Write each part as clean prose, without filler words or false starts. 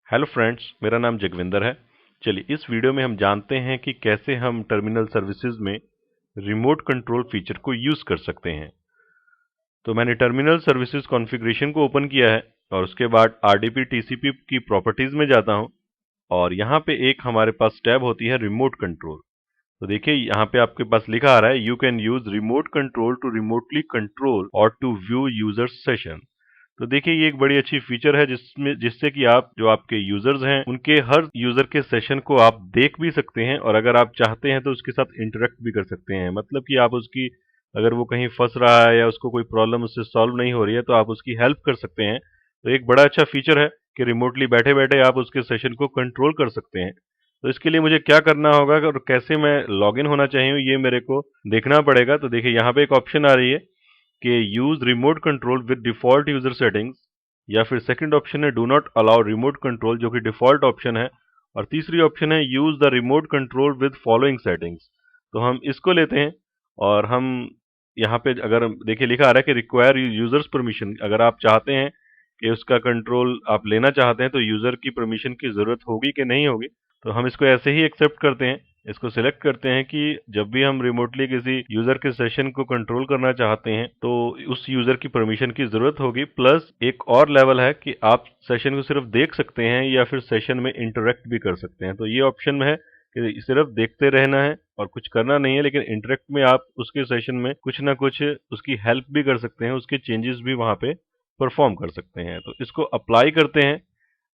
Hello friends, मेरा नाम जगविंदर है। चलिए इस वीडियो में हम जानते हैं कि कैसे हम टर्मिनल सर्विसेज में रिमोट कंट्रोल फीचर को यूज़ कर सकते हैं। तो मैंने टर्मिनल सर्विसेज कॉन्फ़िगरेशन को ओपन किया है और उसके बाद RDP TCP की प्रॉपर्टीज़ में जाता हूं और यहाँ पे एक हमारे पास टैब होती है रिमोट कंट्रोल। तो देखिए यहाँ पे आपके पास लिखा आ रहा है, you can use remote control to remotely control और टू व्यू यूजर सेशन। तो देखिए ये एक बड़ी अच्छी फीचर है जिससे कि आप जो आपके यूजर्स हैं उनके हर यूजर के सेशन को आप देख भी सकते हैं और अगर आप चाहते हैं तो उसके साथ इंटरेक्ट भी कर सकते हैं। मतलब कि आप उसकी, अगर वो कहीं फंस रहा है या उसको कोई प्रॉब्लम उससे सॉल्व नहीं हो रही है तो आप उसकी हेल्प कर सकते हैं। तो एक बड़ा अच्छा फीचर है कि रिमोटली बैठे बैठे आप उसके सेशन को कंट्रोल कर सकते हैं। तो इसके लिए मुझे क्या करना होगा और कैसे मैं लॉगिन होना चाहिए ये मेरे को देखना पड़ेगा। तो देखिए यहाँ पे एक ऑप्शन आ रही है कि use remote control with default user settings, या फिर सेकंड ऑप्शन है do not allow remote control जो कि डिफॉल्ट ऑप्शन है, और तीसरी ऑप्शन है use the remote control with following settings. तो हम इसको लेते हैं और हम यहाँ पे अगर देखिए लिखा आ रहा है कि रिक्वायर यूजर्स परमिशन, अगर आप चाहते हैं कि उसका कंट्रोल आप लेना चाहते हैं तो यूजर की परमिशन की जरूरत होगी कि नहीं होगी। तो हम इसको ऐसे ही एक्सेप्ट करते हैं, इसको सिलेक्ट करते हैं कि जब भी हम रिमोटली किसी यूजर के सेशन को कंट्रोल करना चाहते हैं तो उस यूजर की परमिशन की जरूरत होगी। प्लस एक और लेवल है कि आप सेशन को सिर्फ देख सकते हैं या फिर सेशन में इंटरेक्ट भी कर सकते हैं। तो ये ऑप्शन में है कि सिर्फ देखते रहना है और कुछ करना नहीं है, लेकिन इंटरेक्ट में आप उसके सेशन में कुछ ना कुछ उसकी हेल्प भी कर सकते हैं, उसके चेंजेस भी वहां पे परफॉर्म कर सकते हैं। तो इसको अप्लाई करते हैं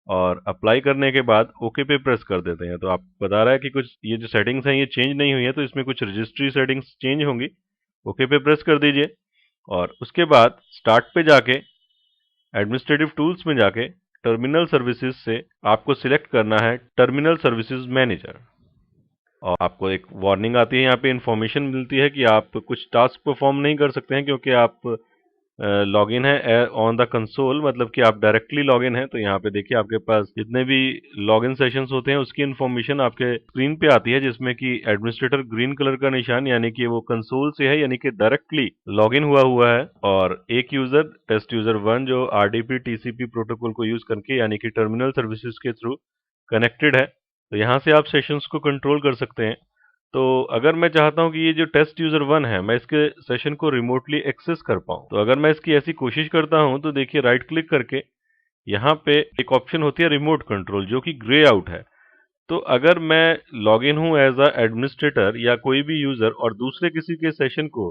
और अप्लाई करने के बाद ओके पे प्रेस कर देते हैं। तो आप बता रहा है कि कुछ ये जो सेटिंग्स हैं ये चेंज नहीं हुई है, तो इसमें कुछ रजिस्ट्री सेटिंग्स चेंज होंगी। ओके पे प्रेस कर दीजिए और उसके बाद स्टार्ट पे जाके एडमिनिस्ट्रेटिव टूल्स में जाके टर्मिनल सर्विसेज से आपको सिलेक्ट करना है टर्मिनल सर्विसेज मैनेजर। और आपको एक वार्निंग आती है, यहाँ पे इंफॉर्मेशन मिलती है कि आप कुछ टास्क परफॉर्म नहीं कर सकते हैं क्योंकि आप लॉगिन है ऑन द कंसोल, मतलब कि आप डायरेक्टली लॉगिन है। तो यहाँ पे देखिए आपके पास जितने भी लॉगिन सेशंस होते हैं उसकी इन्फॉर्मेशन आपके स्क्रीन पे आती है, जिसमें कि एडमिनिस्ट्रेटर ग्रीन कलर का निशान यानी कि वो कंसोल से है, यानी कि डायरेक्टली लॉगिन हुआ है। और एक यूजर टेस्ट यूजर 1 जो RDP TCP प्रोटोकॉल को यूज करके यानी कि टर्मिनल सर्विसेज के थ्रू कनेक्टेड है। तो यहाँ से आप सेशंस को कंट्रोल कर सकते हैं। तो अगर मैं चाहता हूं कि ये जो टेस्ट यूजर 1 है मैं इसके सेशन को रिमोटली एक्सेस कर पाऊं, तो अगर मैं इसकी ऐसी कोशिश करता हूं तो देखिए राइट क्लिक करके यहाँ पे एक ऑप्शन होती है रिमोट कंट्रोल जो कि ग्रे आउट है। तो अगर मैं लॉगिन हूं एज अ एडमिनिस्ट्रेटर या कोई भी यूजर और दूसरे किसी के सेशन को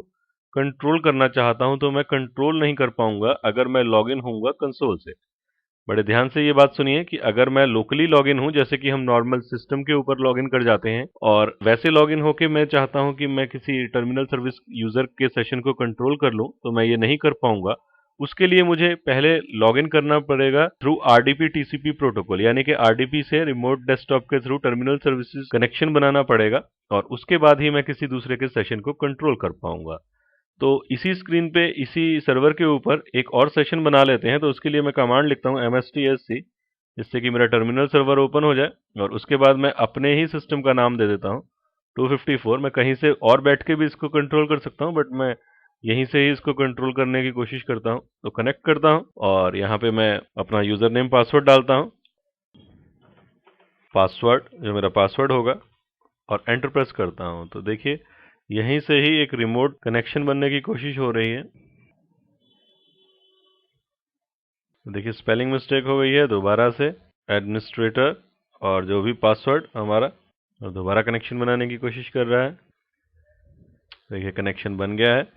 कंट्रोल करना चाहता हूं तो मैं कंट्रोल नहीं कर पाऊंगा अगर मैं लॉगिन होऊंगा कंसोल से। बड़े ध्यान से ये बात सुनिए कि अगर मैं लोकली लॉगिन हूं, जैसे कि हम नॉर्मल सिस्टम के ऊपर लॉगिन कर जाते हैं, और वैसे लॉगिन होके मैं चाहता हूं कि मैं किसी टर्मिनल सर्विस यूजर के सेशन को कंट्रोल कर लूं, तो मैं ये नहीं कर पाऊंगा। उसके लिए मुझे पहले लॉगिन करना पड़ेगा थ्रू RDP TCP प्रोटोकॉल, यानी कि RDP से रिमोट डेस्कटॉप के थ्रू टर्मिनल सर्विसेज कनेक्शन बनाना पड़ेगा और उसके बाद ही मैं किसी दूसरे के सेशन को कंट्रोल कर पाऊंगा। तो इसी स्क्रीन पे इसी सर्वर के ऊपर एक और सेशन बना लेते हैं। तो उसके लिए मैं कमांड लिखता हूँ mstsc, जिससे कि मेरा टर्मिनल सर्वर ओपन हो जाए, और उसके बाद मैं अपने ही सिस्टम का नाम दे देता हूँ 254। मैं कहीं से और बैठ के भी इसको कंट्रोल कर सकता हूँ, बट मैं यहीं से ही इसको कंट्रोल करने की कोशिश करता हूँ। तो कनेक्ट करता हूँ और यहाँ पे मैं अपना यूजर नेम पासवर्ड डालता हूँ, पासवर्ड जो मेरा पासवर्ड होगा, और एंटर प्रेस करता हूँ। तो देखिए यहीं से ही एक रिमोट कनेक्शन बनने की कोशिश हो रही है। देखिए स्पेलिंग मिस्टेक हो गई है, दोबारा से एडमिनिस्ट्रेटर और जो भी पासवर्ड हमारा, और दोबारा कनेक्शन बनाने की कोशिश कर रहा है। देखिए कनेक्शन बन गया है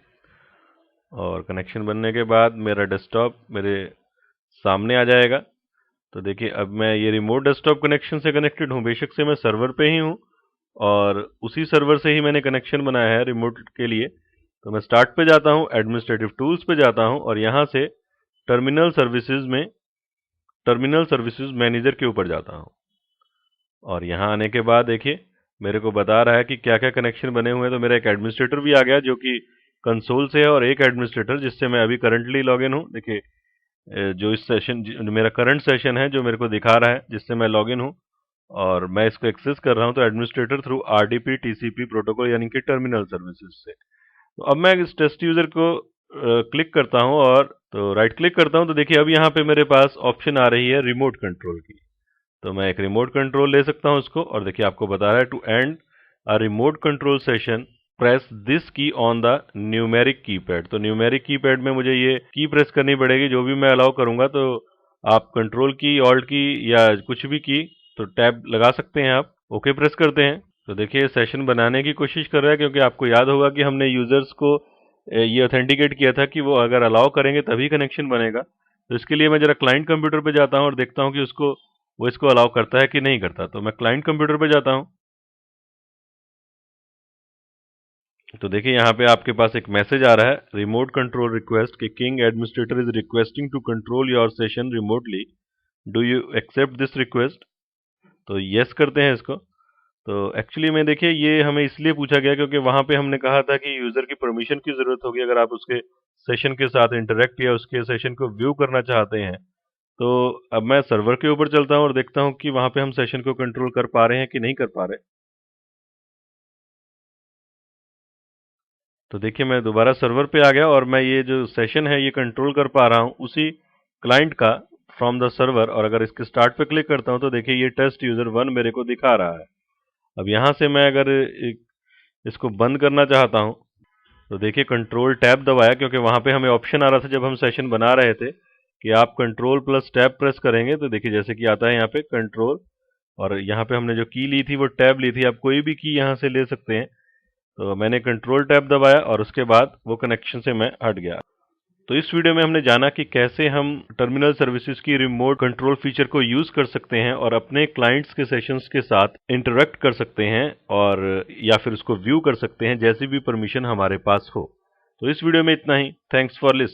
और कनेक्शन बनने के बाद मेरा डेस्कटॉप मेरे सामने आ जाएगा। तो देखिए अब मैं ये रिमोट डेस्कटॉप कनेक्शन से कनेक्टेड हूँ, बेशक से मैं सर्वर पे ही हूँ और उसी सर्वर से ही मैंने कनेक्शन बनाया है रिमोट के लिए। तो मैं स्टार्ट पे जाता हूँ, एडमिनिस्ट्रेटिव टूल्स पे जाता हूँ और यहाँ से टर्मिनल सर्विसेज मैनेजर के ऊपर जाता हूँ। और यहाँ आने के बाद देखिए मेरे को बता रहा है कि क्या क्या कनेक्शन बने हुए हैं। तो मेरा एक एडमिनिस्ट्रेटर भी आ गया जो कि कंसोल से है, और एक एडमिनिस्ट्रेटर जिससे मैं अभी करंटली लॉगिन हूँ। देखिए जो इस सेशन मेरा करंट सेशन है जो मेरे को दिखा रहा है जिससे मैं लॉगिन हूँ और मैं इसको एक्सेस कर रहा हूँ, तो administrator through RDP TCP protocol यानी कि टर्मिनल सर्विसेज से। तो अब मैं इस टेस्ट यूजर को क्लिक करता हूँ और तो राइट क्लिक करता हूँ, तो देखिए अब यहाँ पे मेरे पास ऑप्शन आ रही है रिमोट कंट्रोल की। तो मैं एक रिमोट कंट्रोल ले सकता हूं उसको, और देखिए आपको बता रहा है to end a remote control session press this key on the numeric keypad. तो न्यूमेरिक कीपैड में मुझे ये की प्रेस करनी पड़ेगी, जो भी मैं अलाउ करूंगा। तो आप कंट्रोल की, ऑल्ट की या कुछ भी की तो टैब लगा सकते हैं आप। ओके प्रेस करते हैं तो देखिए सेशन बनाने की कोशिश कर रहा है, क्योंकि आपको याद होगा कि हमने यूजर्स को ये ऑथेंटिकेट किया था कि वो अगर अलाउ करेंगे तभी कनेक्शन बनेगा। तो इसके लिए मैं जरा क्लाइंट कंप्यूटर पे जाता हूं और देखता हूं कि वो इसको अलाउ करता है कि नहीं करता। तो मैं क्लाइंट कंप्यूटर पे जाता हूं, तो देखिए यहाँ पे आपके पास एक मैसेज आ रहा है, रिमोट कंट्रोल रिक्वेस्ट कि king administrator is requesting to control your session remotely, do you accept this request. तो यस करते हैं इसको। तो एक्चुअली में देखिए ये हमें इसलिए पूछा गया क्योंकि वहां पे हमने कहा था कि यूजर की परमिशन की जरूरत होगी अगर आप उसके सेशन के साथ इंटरेक्ट या उसके सेशन को व्यू करना चाहते हैं। तो अब मैं सर्वर के ऊपर चलता हूं और देखता हूं कि वहां पे हम सेशन को कंट्रोल कर पा रहे हैं कि नहीं कर पा रहे। तो देखिए मैं दोबारा सर्वर पे आ गया और मैं ये जो सेशन है ये कंट्रोल कर पा रहा हूं उसी क्लाइंट का फ्रॉम द सर्वर। और अगर इसके स्टार्ट पे क्लिक करता हूं तो देखिए ये टेस्ट यूजर 1 मेरे को दिखा रहा है। अब यहां से मैं अगर इसको बंद करना चाहता हूं तो देखिए कंट्रोल टैब दबाया, क्योंकि वहां पे हमें ऑप्शन आ रहा था जब हम सेशन बना रहे थे कि आप कंट्रोल प्लस टैब प्रेस करेंगे तो देखिए जैसे कि आता है यहाँ पे कंट्रोल, और यहाँ पे हमने जो की ली थी वो टैब ली थी। आप कोई भी की यहाँ से ले सकते हैं। तो मैंने कंट्रोल टैब दबाया और उसके बाद वो कनेक्शन से मैं हट गया। तो इस वीडियो में हमने जाना कि कैसे हम टर्मिनल सर्विसेज की रिमोट कंट्रोल फीचर को यूज कर सकते हैं और अपने क्लाइंट्स के सेशंस के साथ इंटरेक्ट कर सकते हैं, और या फिर उसको व्यू कर सकते हैं जैसी भी परमिशन हमारे पास हो। तो इस वीडियो में इतना ही। Thanks for listening.